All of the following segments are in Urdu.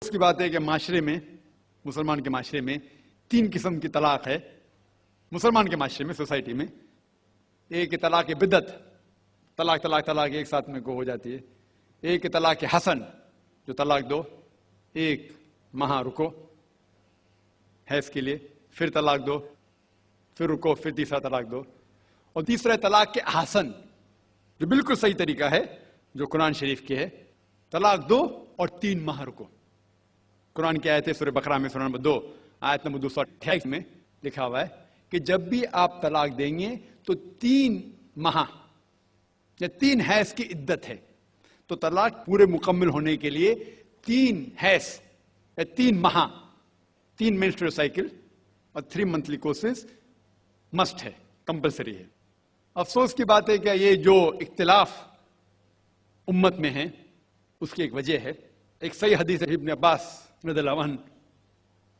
افسوس کی بات ہے کہ معاشرے میں، مسلمان کے معاشرے میں 3 قسم کی طلاق ہے. مسلمان کے معاشرے میں، سوسائٹی میں ایک طلاق بدعت، طلاق طلاق طلاق ایک ساتھ میں ہو جاتی ہے. ایک طلاق حسن، جو طلاق دو، ایک ماہ رکو حیض کے لیے، پھر طلاق دو، پھر رکو، پھر تیسرا طلاق دو. اور تیسرا طلاق کے حسن، جو بالکل صحیح طریقہ ہے، جو قرآن شریف کے ہے. طلاق دو اور 3 ماہ رکو. قرآن کی آیت ہے سورہ بقرہ میں، سورہ نمبر 2 آیت نمبر 228 میں لکھا ہوا ہے کہ جب بھی آپ طلاق دیں گے تو 3 ماہ یا 3 حیض کی عدت ہے. تو طلاق پورے مکمل ہونے کے لیے 3 حیض یا 3 ماہ، 3 menstrual سائیکل اور 3 monthly courses مسٹ ہے، کمپلسری ہے. افسوس کی بات ہے کہ یہ جو اختلاف امت میں ہے اس کی ایک وجہ ہے. ایک صحیح حدیث ہے ابن عباس رضی اللہ عنہ،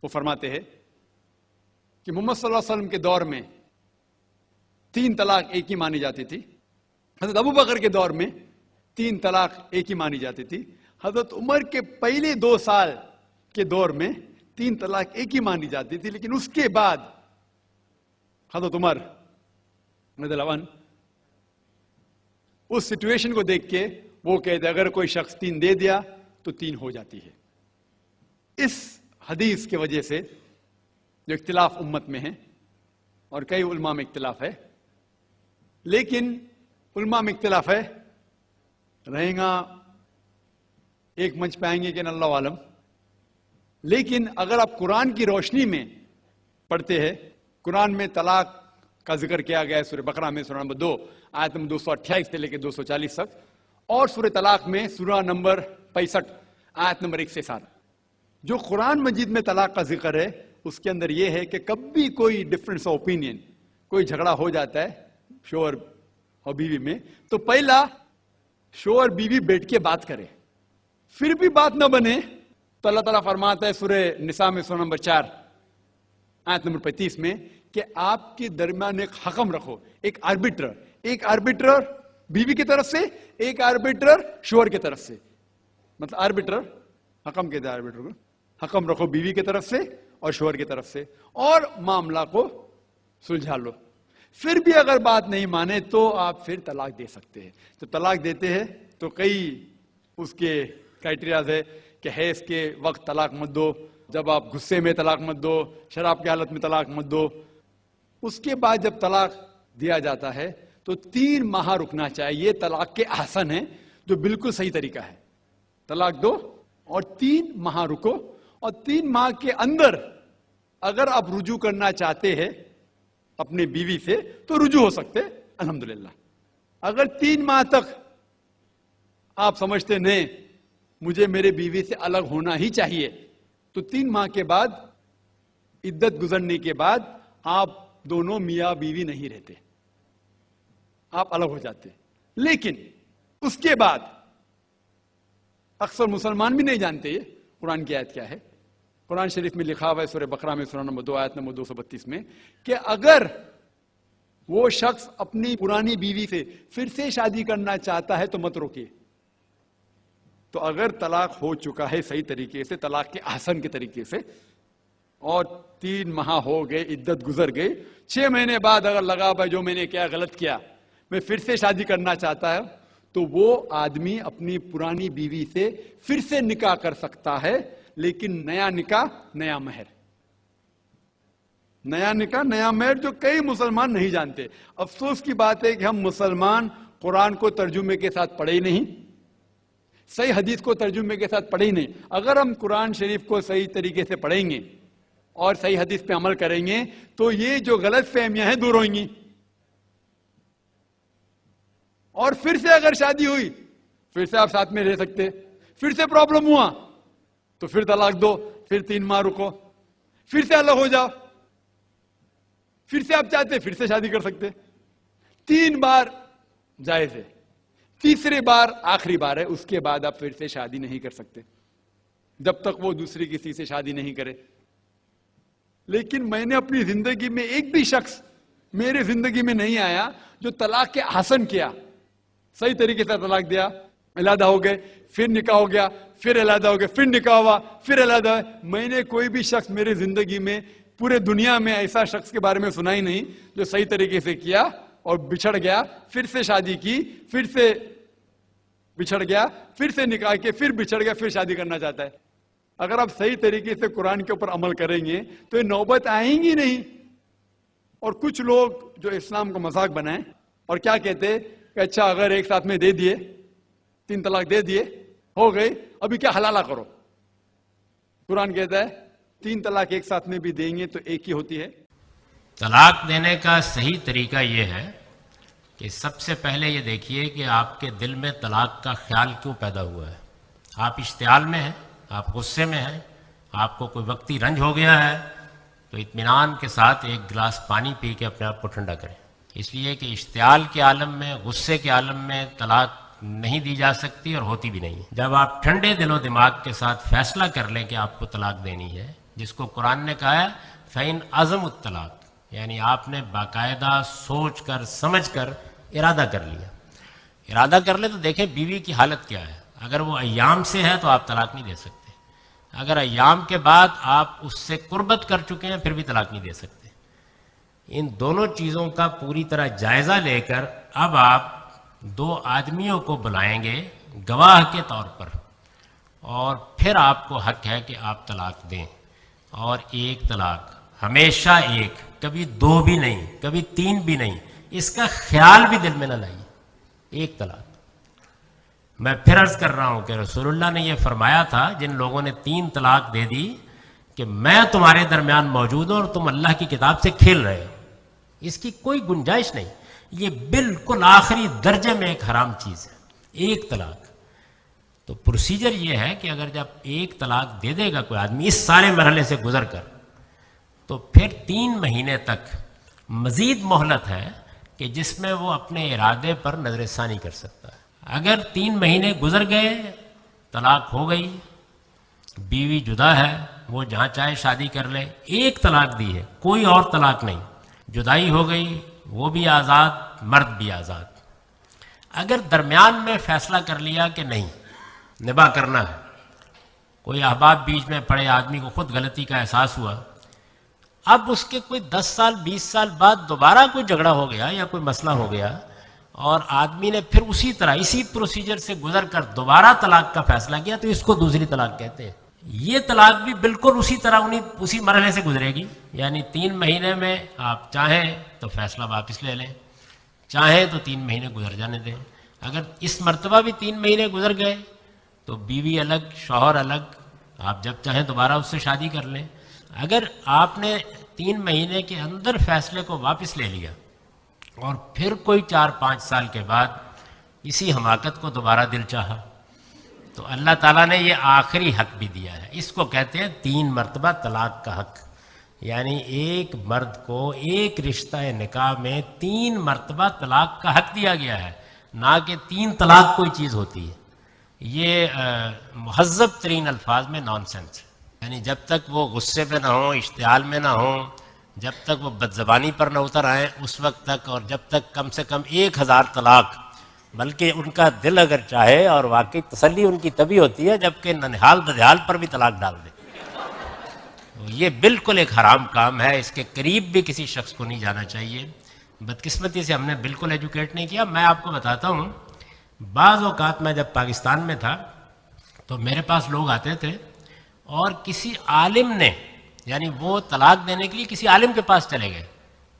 وہ فرماتے ہیں کہ محمد صلی اللہ علیہ وسلم کے دور میں 3 طلاق ایک ہی مانی جاتی تھی. حضرت ابو بکر کے دور میں 3 طلاق ایک ہی مانی جاتی تھی. حضرت عمر کے پہلے 2 سال کے دور میں 3 طلاق ایک ہی مانی جاتی تھی. لیکن اس کے بعد حضرت عمر رضی اللہ عنہ اس سچویشن کو دیکھ کے وہ کہتے اگر کوئی شخص 3 دے دیا تو 3 ہو جاتی ہے. اس حدیث کی وجہ سے جو اختلاف امت میں ہے، اور کئی علماء میں اختلاف ہے، لیکن علماء میں اختلاف ہے، رہیں گا ایک منچ پہ آئیں گے کہ اللہ عالم. لیکن اگر آپ قرآن کی روشنی میں پڑھتے ہیں، قرآن میں طلاق کا ذکر کیا گیا ہے سورہ بقرہ میں، سورہ نمبر 2 آیت نمبر 228 سے لے کے 240 تک، اور سورہ طلاق میں سورہ نمبر 65 آیت نمبر 1 سے 7. جو قرآن مجید میں طلاق کا ذکر ہے اس کے اندر یہ ہے کہ کبھی کوئی ڈفرنس آف اوپینین، کوئی جھگڑا ہو جاتا ہے شوہر اور بیوی میں، تو پہلا شوہر بیوی بیٹھ کے بات کرے. پھر بھی بات نہ بنے تو اللہ تعالیٰ فرماتا ہے سورہ نساء میں، سورہ نمبر 4 آیت نمبر 35 میں کہ آپ کے درمیان ایک حکم رکھو، ایک آربیٹر بیوی کی طرف سے، ایک آربیٹر شوہر کی طرف سے. مطلب آربیٹر، حکم کہتے ہیں آربیٹر کو، حکم رکھو بیوی کی طرف سے اور شوہر کی طرف سے، اور معاملہ کو سلجھا لو. پھر بھی اگر بات نہیں مانے تو آپ پھر طلاق دے سکتے ہیں. تو طلاق دیتے ہیں تو کئی اس کے کرائٹیریاز ہے کہ حیض کے وقت طلاق مت دو، جب آپ غصے میں طلاق مت دو، شراب کی حالت میں طلاق مت دو. اس کے بعد جب طلاق دیا جاتا ہے تو 3 ماہ رکنا چاہیے. یہ طلاق کے احسن ہے، جو بالکل صحیح طریقہ ہے. طلاق دو اور 3 ماہ رکو، اور 3 ماہ کے اندر اگر آپ رجوع کرنا چاہتے ہیں اپنے بیوی سے تو رجوع ہو سکتے الحمدللہ. اگر 3 ماہ تک آپ سمجھتے نہیں مجھے میرے بیوی سے الگ ہونا ہی چاہیے، تو 3 ماہ کے بعد، عدت گزرنے کے بعد، آپ دونوں میاں بیوی نہیں رہتے، آپ الگ ہو جاتے. لیکن اس کے بعد اکثر مسلمان بھی نہیں جانتے یہ قرآن کی آیت کیا ہے. قرآن شریف میں لکھا ہوا ہے سورہ بقرہ میں، سورہ نمبر 2 آیت نمبر 232 میں کہ اگر وہ شخص اپنی پرانی بیوی سے پھر سے شادی کرنا چاہتا ہے تو مت روکیے. تو اگر طلاق ہو چکا ہے صحیح طریقے سے، طلاق کے احسن کے طریقے سے، اور 3 ماہ ہو گئے، عدت گزر گئی، 6 مہینے بعد اگر لگا بھائی جو میں نے کیا غلط کیا، میں پھر سے شادی کرنا چاہتا ہے، تو وہ آدمی اپنی پرانی بیوی سے پھر سے نکاح کر سکتا ہے. لیکن نیا نکاح، نیا مہر، نیا نکاح، نیا مہر، جو کئی مسلمان نہیں جانتے. افسوس کی بات ہے کہ ہم مسلمان قرآن کو ترجمے کے ساتھ پڑھے ہی نہیں، صحیح حدیث کو ترجمے کے ساتھ پڑھے ہی نہیں. اگر ہم قرآن شریف کو صحیح طریقے سے پڑھیں گے اور صحیح حدیث پہ عمل کریں گے تو یہ جو غلط فہمیاں ہیں دور ہوئیں گی. اور پھر سے اگر شادی ہوئی، پھر سے آپ ساتھ میں رہ سکتے، پھر سے پرابلم ہوا تو پھر طلاق دو، پھر 3 ماہ رکو، پھر سے الگ ہو جاؤ، پھر سے آپ چاہتے پھر سے شادی کر سکتے. 3 بار جائز ہے، تیسرے بار آخری بار ہے. اس کے بعد آپ پھر سے شادی نہیں کر سکتے جب تک وہ دوسری کسی سے شادی نہیں کرے. لیکن میں نے اپنی زندگی میں ایک بھی شخص میرے زندگی میں نہیں آیا جو طلاق کے حسن کیا، صحیح طریقے سے طلاق دیا علیحدہ ہو گئے، پھر نکاح ہو گیا، پھر علیحدہ ہو گئے، پھر نکاح ہوا، پھر علیحدہ ہوا. میں نے کوئی بھی شخص میری زندگی میں پورے دنیا میں ایسا شخص کے بارے میں سنا ہی نہیں جو صحیح طریقے سے کیا اور بچھڑ گیا، پھر سے شادی کی، پھر سے بچھڑ گیا، پھر سے نکاح کے، پھر بچھڑ گیا، پھر شادی کرنا چاہتا ہے. اگر آپ صحیح طریقے سے قرآن کے اوپر عمل کریں گے تو یہ نوبت آئیں گی نہیں. اور کچھ لوگ جو اسلام کو مذاق بنائیں اور کیا کہتے کہ اچھا اگر ایک ساتھ میں دے دیے، 3 طلاق دے دیے، ہو گئی، ابھی کیا حلالہ کرو. قرآن کہتا ہے 3 طلاق ایک ساتھ میں بھی دیں گے تو ایک ہی ہوتی ہے. طلاق دینے کا صحیح طریقہ یہ ہے کہ سب سے پہلے یہ دیکھیے کہ آپ کے دل میں طلاق کا خیال کیوں پیدا ہوا ہے. آپ اشتعال میں ہیں، آپ غصے میں ہیں، آپ کو کوئی وقتی رنج ہو گیا ہے، تو اطمینان کے ساتھ ایک گلاس پانی پی کے اپنے آپ کو ٹھنڈا کریں. اس لیے کہ اشتعال کے عالم میں، غصے کے عالم میں طلاق نہیں دی جا سکتی اور ہوتی بھی نہیں. جب آپ ٹھنڈے دل و دماغ کے ساتھ فیصلہ کر لیں کہ آپ کو طلاق دینی ہے، جس کو قرآن نے کہا ہے فَإِنْ عَزَمُ الطلاق، یعنی آپ نے باقاعدہ سوچ کر سمجھ کر ارادہ کر لیا. ارادہ کر لے تو دیکھیں بیوی کی حالت کیا ہے. اگر وہ ایام سے ہے تو آپ طلاق نہیں دے سکتے. اگر ایام کے بعد آپ اس سے قربت کر چکے ہیں پھر بھی طلاق نہیں دے سکتے. ان دونوں چیزوں کا پوری طرح جائزہ لے کر اب آپ 2 آدمیوں کو بلائیں گے گواہ کے طور پر، اور پھر آپ کو حق ہے کہ آپ طلاق دیں. اور ایک طلاق ہمیشہ ایک، کبھی 2 بھی نہیں، کبھی 3 بھی نہیں، اس کا خیال بھی دل میں نہ لائیے. ایک طلاق. میں پھر عرض کر رہا ہوں کہ رسول اللہ نے یہ فرمایا تھا جن لوگوں نے 3 طلاق دے دی کہ میں تمہارے درمیان موجود ہوں اور تم اللہ کی کتاب سے کھیل رہے ہو. اس کی کوئی گنجائش نہیں. یہ بالکل آخری درجے میں ایک حرام چیز ہے، ایک طلاق. تو پروسیجر یہ ہے کہ اگر جب ایک طلاق دے دے گا کوئی آدمی اس سارے مرحلے سے گزر کر، تو پھر 3 مہینے تک مزید مہلت ہے کہ جس میں وہ اپنے ارادے پر نظر ثانی کر سکتا ہے. اگر 3 مہینے گزر گئے، طلاق ہو گئی، بیوی جدا ہے، وہ جہاں چاہے شادی کر لے، ایک طلاق دی ہے، کوئی اور طلاق نہیں، جدائی ہو گئی، وہ بھی آزاد، مرد بھی آزاد. اگر درمیان میں فیصلہ کر لیا کہ نہیں نباہ کرنا ہے، کوئی احباب بیچ میں پڑے، آدمی کو خود غلطی کا احساس ہوا، اب اس کے کوئی 10 سال 20 سال بعد دوبارہ کوئی جھگڑا ہو گیا یا کوئی مسئلہ ہو گیا اور آدمی نے پھر اسی طرح اسی پروسیجر سے گزر کر دوبارہ طلاق کا فیصلہ کیا، تو اس کو دوسری طلاق کہتے ہیں. یہ طلاق بھی بالکل اسی طرح اسی مرحلے سے گزرے گی. یعنی 3 مہینے میں آپ چاہیں تو فیصلہ واپس لے لیں، چاہیں تو 3 مہینے گزر جانے دیں. اگر اس مرتبہ بھی 3 مہینے گزر گئے تو بیوی الگ، شوہر الگ، آپ جب چاہیں دوبارہ اس سے شادی کر لیں. اگر آپ نے 3 مہینے کے اندر فیصلے کو واپس لے لیا اور پھر کوئی 4-5 سال کے بعد اسی حماقت کو دوبارہ دل چاہا، تو اللہ تعالیٰ نے یہ آخری حق بھی دیا ہے. اس کو کہتے ہیں 3 مرتبہ طلاق کا حق. یعنی ایک مرد کو ایک رشتہ نکاح میں 3 مرتبہ طلاق کا حق دیا گیا ہے، نہ کہ 3 طلاق کوئی چیز ہوتی ہے. یہ مہذب ترین الفاظ میں نان سینس ہے. یعنی جب تک وہ غصے پہ نہ ہوں، اشتعال میں نہ ہوں، جب تک وہ بدزبانی پر نہ اتر آئیں، اس وقت تک، اور جب تک کم سے کم 1000 طلاق، بلکہ ان کا دل اگر چاہے، اور واقعی تسلی ان کی تبھی ہوتی ہے جبکہ ننہال ددھیال پر بھی طلاق ڈال دے. یہ بالکل ایک حرام کام ہے، اس کے قریب بھی کسی شخص کو نہیں جانا چاہیے. بدقسمتی سے ہم نے بالکل ایجوکیٹ نہیں کیا. میں آپ کو بتاتا ہوں، بعض اوقات میں جب پاکستان میں تھا تو میرے پاس لوگ آتے تھے اور کسی عالم نے، یعنی وہ طلاق دینے کے لیے کسی عالم کے پاس چلے گئے،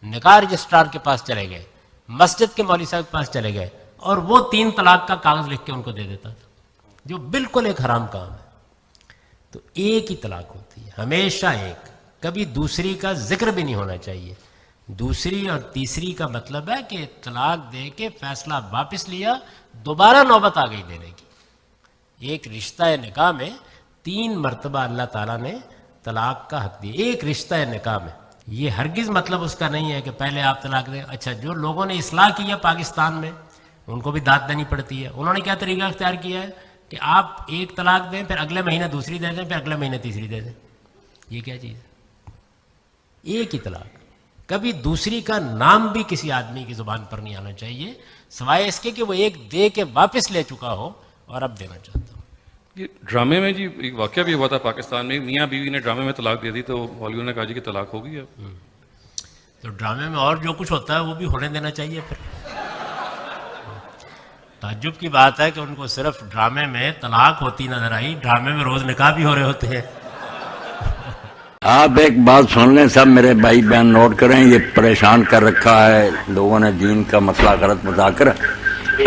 نکاح رجسٹرار کے پاس چلے گئے، مسجد کے مولوی صاحب کے پاس چلے گئے، اور وہ 3 طلاق کا کاغذ لکھ کے ان کو دے دیتا تھا، جو بالکل ایک حرام کام ہے. تو ایک ہی طلاق ہوتی ہے، ہمیشہ ایک، کبھی دوسری کا ذکر بھی نہیں ہونا چاہیے. دوسری اور تیسری کا مطلب ہے کہ طلاق دے کے فیصلہ واپس لیا، دوبارہ نوبت آ گئی دینے کی. ایک رشتہ نکاح میں 3 مرتبہ اللہ تعالیٰ نے طلاق کا حق دیا، ایک رشتہ نکاح میں. یہ ہرگز مطلب اس کا نہیں ہے کہ پہلے آپ طلاق دیں. اچھا، جو لوگوں نے اصلاح کی ہے پاکستان میں، ان کو بھی داد دینی پڑتی ہے. انہوں نے کیا طریقہ اختیار کیا ہے کہ آپ ایک طلاق دیں، پھر اگلے مہینے دوسری دے دیں، پھر اگلے مہینے تیسری دے دیں. یہ کیا چیز ہے؟ ایک ہی طلاق. کبھی دوسری کا نام بھی کسی آدمی کی زبان پر نہیں آنا چاہیے، سوائے اس کے کہ وہ ایک دے کے واپس لے چکا ہو اور اب دینا چاہتا ہوں. یہ ڈرامے میں جی ایک واقعہ بھی ہوا تھا پاکستان میں, میاں بیوی نے ڈرامے میں طلاق دے دی تو مولویوں نے کہا جی کہ طلاق ہو گئی اب. تو ڈرامے میں اور جو کچھ ہوتا ہے وہ بھی ہونے دینا چاہیے پھر. تعجب کی بات ہے کہ ان کو صرف ڈرامے میں طلاق ہوتی نظر آئی, ڈرامے میں روز نکاح بھی ہو رہے ہوتے ہیں. آپ ایک بات سن لیں سب میرے بھائی بہن نوٹ کریں, یہ پریشان کر رکھا ہے لوگوں نے دین کا مسئلہ غلط بتا کر.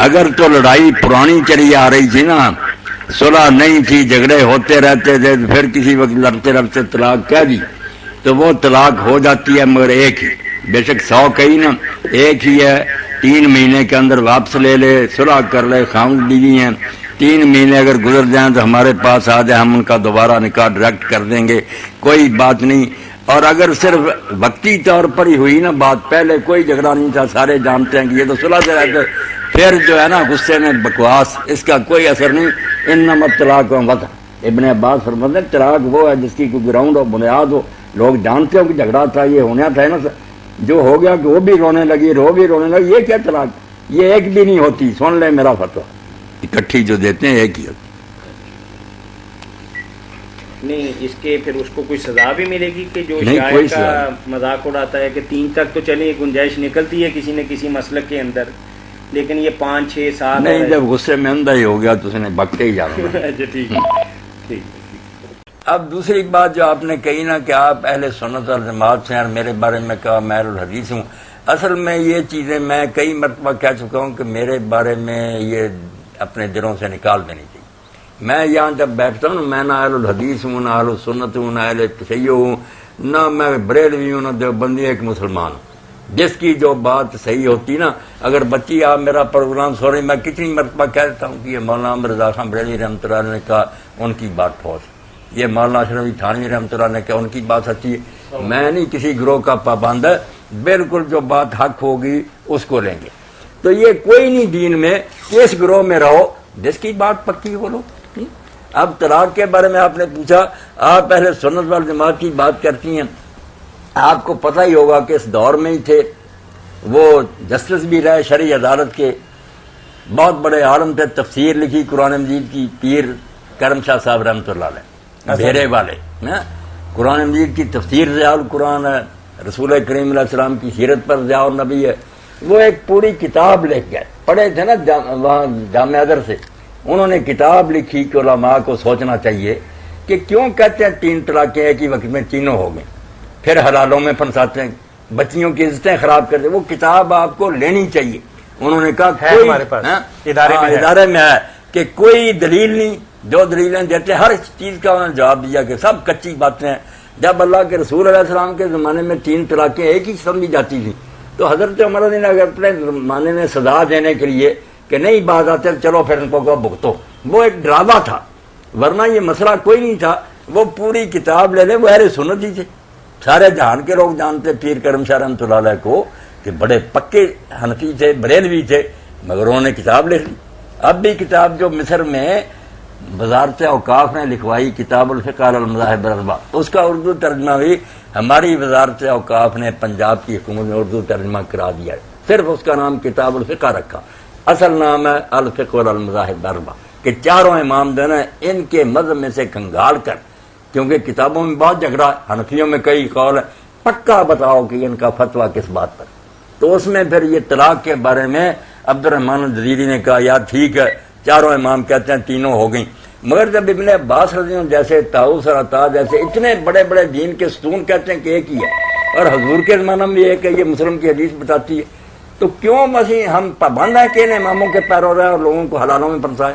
اگر تو لڑائی پرانی چلی آ رہی تھی نا, صلح نہیں تھی, جھگڑے ہوتے رہتے تھے, پھر کسی وقت لڑتے لڑتے طلاق کہہ دی تو وہ طلاق ہو جاتی ہے, مگر ایک ہی, بے شک 100 کہی نا, ایک ہی ہے. 3 مہینے کے اندر واپس لے لے, صلح کر لے, خاوند بیوی ہیں, 3 مہینے اگر گزر جائیں تو ہمارے پاس آ جائے, ہم ان کا دوبارہ نکاح ڈائریکٹ کر دیں گے, کوئی بات نہیں. اور اگر صرف وقتی طور پر ہی ہوئی نا بات, پہلے کوئی جھگڑا نہیں تھا, سارے جانتے ہیں کہ یہ تو صلح سے رہتے, پھر جو ہے نا غصے میں بکواس, اس کا کوئی اثر نہیں. انما الطلاق وطن, ابن عباس فرماتے ہیں طلاق وہ ہے جس کی کوئی گراؤنڈ ہو, بنیاد ہو, لوگ جانتے ہو کہ جھگڑا تھا, یہ ہونا تھا نا, جو ہو گیا کہ وہ بھی رونے لگی, وہ بھی رونے لگی, یہ کیا طلاق, یہ ایک بھی نہیں ہوتی. سن لے میرا فتویٰ, اکٹھی جو دیتے ہیں ایک ہی ہوتی. نہیں اس کے پھر اس کو کوئی سزا بھی ملے گی کہ جو نہیں, شاعر کوئی کا سزا مذاق اڑاتا ہے کہ 3 تک تو چلے گنجائش نکلتی ہے کسی نہ کسی مسلک کے اندر, لیکن یہ 5 6 7 نہیں, جب غصے میں اندھا ہی ہو گیا تو اس نے بکتے ہی جانا. اچھا ٹھیک ٹھیک. اب دوسری بات جو آپ نے کہی نا کہ آپ اہل سنت اور جماعت سے ہیں, اور میرے بارے میں کہا میں اہل الحدیث ہوں. اصل میں یہ چیزیں میں کئی مرتبہ کہہ چکا ہوں کہ میرے بارے میں یہ اپنے دلوں سے نکال دینی چاہیے. میں یہاں جب بیٹھتا ہوں میں نہ اہل الحدیث ہوں, نہ اہل السنت ہوں, نہ اہل تشیع ہوں, نہ میں بریلوی ہوں, نہ دیوبندی, ایک مسلمان ہوں. جس کی جو بات صحیح ہوتی نا, اگر بچی آپ میرا پروگرام سن رہی, میں کتنی مرتبہ کہہ دیتا ہوں کہ یہ مولانا رضا خان بریلوی رحمۃ اللہ علیہ نے کہا, ان کی بات ٹھوس, یہ مولانا اشرف علی تھانوی رحمۃ اللہ نے کہا, ان کی بات سچی ہے. میں نہیں کسی گروہ کا پابند, بالکل جو بات حق ہوگی اس کو لیں گے. تو یہ کوئی نہیں دین میں کہ اس گروہ میں رہو جس کی بات پکی بولو. اب طلاق کے بارے میں آپ نے پوچھا, آپ اہل سنت والجماعت کی بات کرتی ہیں, آپ کو پتہ ہی ہوگا کہ اس دور میں ہی تھے وہ جسٹس بھی رہے شرعی عدالت کے, بہت بڑے عالم تھے, تفسیر لکھی قرآن مجید کی, پیر کرم شاہ صاحب رحمۃ اللہ علیہ, بھیرے والے. قرآن مجید کی تفسیر ضیاء القرآن ہے, رسول کریم علیہ السلام کی سیرت پر ضیاء النبی ہے. وہ ایک پوری کتاب لکھ گئے, پڑھے تھے نا وہاں جامعہ ادر سے, انہوں نے کتاب لکھی کہ علماء کو سوچنا چاہیے کہ کیوں کہتے ہیں 3 طلاقیں ایک ہی وقت میں تینوں ہو گئیں, پھر حلالوں میں پھنساتے ہیں, بچیوں کی عزتیں خراب کرتے. وہ کتاب آپ کو لینی چاہیے. انہوں نے کہا ہمارے پاس ادارے میں ہے کہ کوئی دلیل نہیں, جو دلیلیں دیتے ہر چیز کا انہوں نے جواب دیا کہ سب کچی باتیں ہیں. جب اللہ کے رسول علیہ السلام کے زمانے میں 3 طلاقیں ایک ہی سمجھی جاتی تھیں, تو حضرت عمر نے اگر اپنے زمانے میں سزا دینے کے لیے کہ نہیں بات آتے چلو پھر ان کو بھگتو, وہ ایک ڈراوا تھا, ورنہ یہ مسئلہ کوئی نہیں تھا. وہ پوری کتاب لے لے, وہ اہل سنت ہی تھے, سارے جہان کے لوگ جانتے پیر کرم شاہ رحمۃ اللہ علیہ کو کہ بڑے پکے حنفی تھے, بریلوی تھے, مگر انہوں نے کتاب لکھ لی. اب بھی کتاب جو مصر میں وزارت اوقاف نے لکھوائی, کتاب الفقہ علی المذاہب الاربعہ, اس کا اردو ترجمہ بھی ہماری وزارت اوقاف نے پنجاب کی حکومت نے اردو ترجمہ کرا دیا ہے. صرف اس کا نام کتاب الفقہ رکھا, اصل نام ہے الفقہ علی المذاہب الاربعہ, کہ 4 امام دینا ان کے مذہب میں سے کنگال کر, کیونکہ کتابوں میں بہت جھگڑا, حنفیوں میں کئی قول ہے, پکا بتاؤ کہ ان کا فتویٰ کس بات پر. تو اس میں پھر یہ طلاق کے بارے میں عبد الرحمن الجزیری نے کہا یار ٹھیک ہے 4 امام کہتے ہیں تینوں ہو گئیں, مگر جب ابن عباس رضی اللہ جیسے طاؤس اور عطا جیسے اتنے بڑے بڑے دین کے ستون کہتے ہیں کہ ایک ہی ہے, اور حضور کے زمانہ میں ایک ہے, یہ مسلم کی حدیث بتاتی ہے, تو کیوں ہم پابند ہیں کہ ان اماموں کے پیرو رہے اور لوگوں کو حلالوں میں پھنسائے.